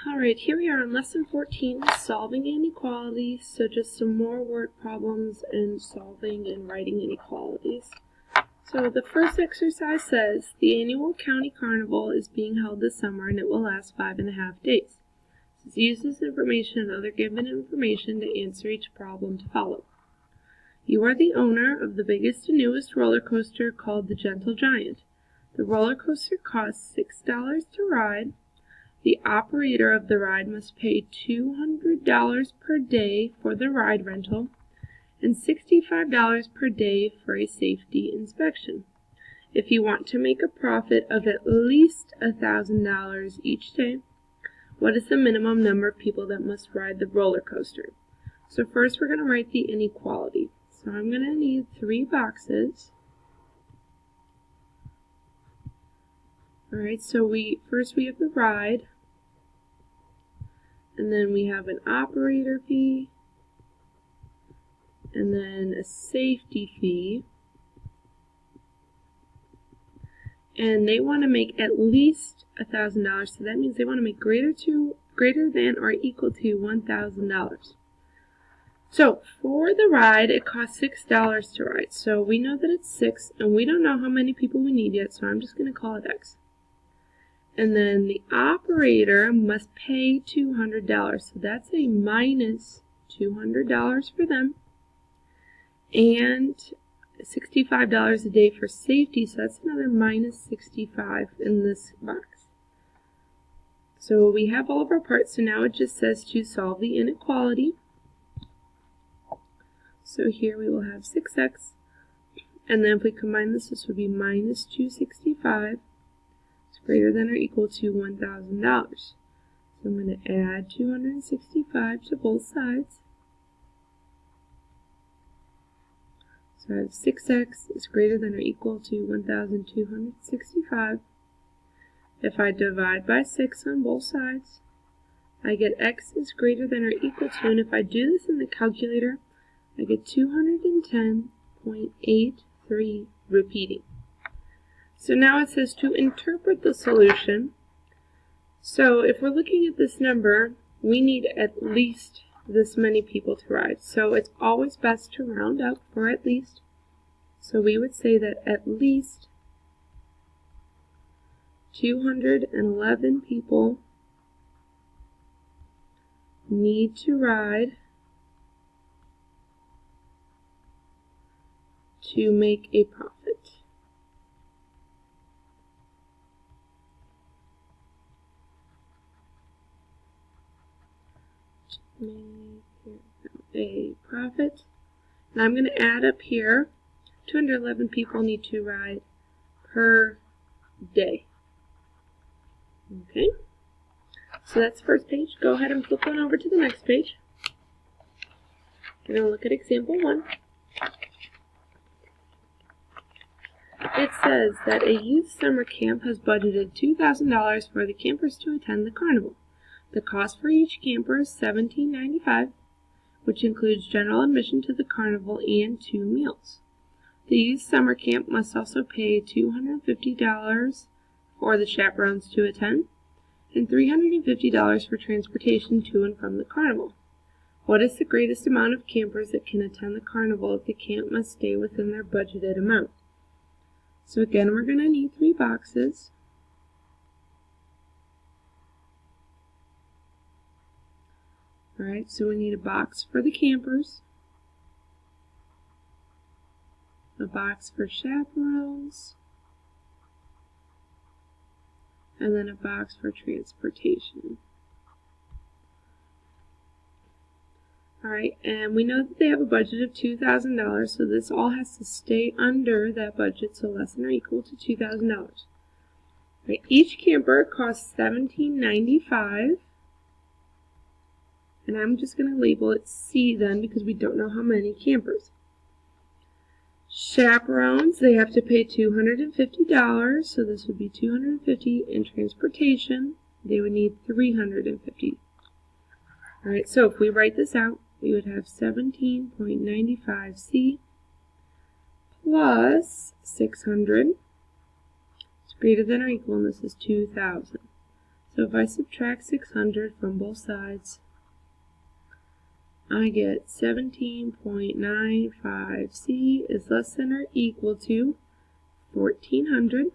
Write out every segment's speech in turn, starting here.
Alright, here we are on lesson 14, solving inequalities. So just some more word problems and solving and writing inequalities. So the first exercise says, the annual county carnival is being held this summer and it will last 5.5 days. This uses information and other given information to answer each problem to follow. You are the owner of the biggest and newest roller coaster called the Gentle Giant. The roller coaster costs $6 to ride. The operator of the ride must pay $200 per day for the ride rental and $65 per day for a safety inspection. If you want to make a profit of at least $1,000 each day, what is the minimum number of people that must ride the roller coaster? So first we're going to write the inequality. So I'm going to need 3 boxes. Alright, so first we have the ride, and then we have an operator fee, and then a safety fee, and they want to make at least $1,000, so that means they want to make greater than or equal to $1,000. So for the ride, it costs $6 to ride, so we know that it's 6, and we don't know how many people we need yet, so I'm just going to call it X. And then the operator must pay $200, so that's a minus $200 for them. And $65 a day for safety, so that's another minus 65 in this box. So we have all of our parts, so now it just says to solve the inequality. So here we will have 6x, and then if we combine this would be minus 265. Greater than or equal to $1,000. So I'm going to add 265 to both sides. So I have 6x is greater than or equal to 1,265. If I divide by 6 on both sides, I get x is greater than or equal to, and if I do this in the calculator, I get 210.83 repeating. So now it says to interpret the solution. So if we're looking at this number, we need at least this many people to ride. So it's always best to round up for at least. So we would say that at least 211 people need to ride to make a profit. A profit. And I'm going to add up here 211 people need to ride per day. Okay, so that's the first page. Go ahead and flip on over to the next page. We're going to look at example 1. It says that a youth summer camp has budgeted $2,000 for the campers to attend the carnival. The cost for each camper is $17.95, which includes general admission to the carnival and 2 meals. The youth summer camp must also pay $250 for the chaperones to attend and $350 for transportation to and from the carnival. What is the greatest amount of campers that can attend the carnival if the camp must stay within their budgeted amount? So again, we're going to need 3 boxes. Alright, so we need a box for the campers, a box for chaperones, and then a box for transportation. Alright, and we know that they have a budget of $2,000, so this all has to stay under that budget, so less than or equal to $2,000. Right, each camper costs $17.95. And I'm just going to label it C then because we don't know how many campers. Chaperones, they have to pay $250, so this would be $250. In transportation, they would need $350. Alright, so if we write this out, we would have 17.95C plus 600. It's greater than or equal, and this is 2,000. So if I subtract 600 from both sides, I get 17.95. C is less than or equal to 1400.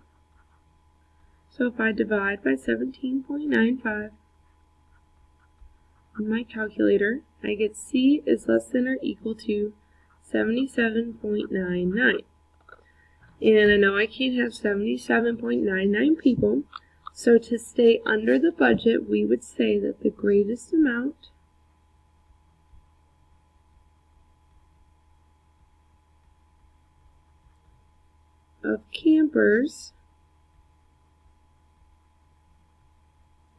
So if I divide by 17.95 in my calculator, I get C is less than or equal to 77.99. And I know I can't have 77.99 people, so to stay under the budget, we would say that the greatest amount of campers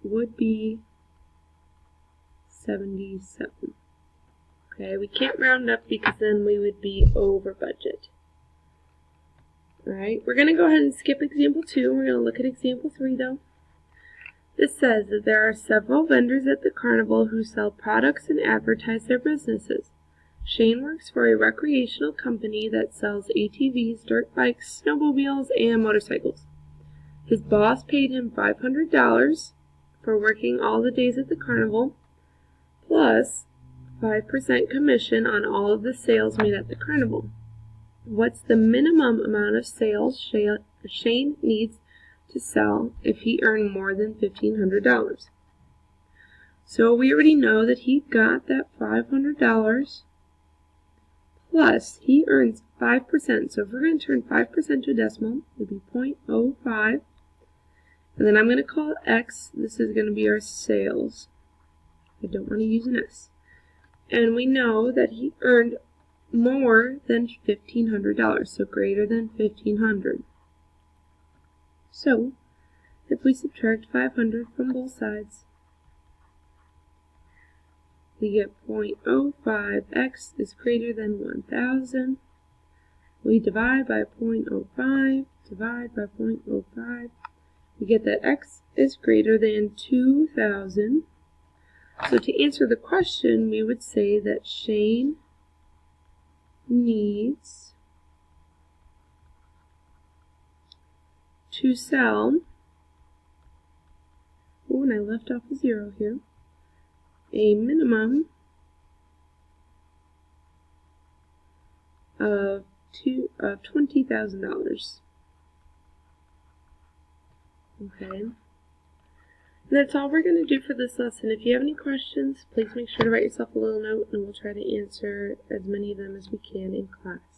would be 77. Okay, we can't round up because then we would be over budget. Alright, we're going to go ahead and skip example 2. We're going to look at example 3 though. This says that there are several vendors at the carnival who sell products and advertise their businesses. Shane works for a recreational company that sells ATVs, dirt bikes, snowmobiles, and motorcycles. His boss paid him $500 for working all the days at the carnival, plus 5% commission on all of the sales made at the carnival. What's the minimum amount of sales Shane needs to sell if he earned more than $1,500? So we already know that he got that $500 plus he earns 5%. So if we're going to turn 5% to a decimal, it would be 0.05. And then I'm going to call it X. This is going to be our sales. I don't want to use an S. And we know that he earned more than $1,500, so greater than $1,500. So, if we subtract 500 from both sides, we get 0.05. X is greater than 1,000. We divide by 0.05, divide by 0.05. We get that X is greater than 2,000. So to answer the question, we would say that Shane needs to sell, and I left off a 0 here, a minimum of $20,000. Okay. And that's all we're going to do for this lesson. If you have any questions, please make sure to write yourself a little note and we'll try to answer as many of them as we can in class.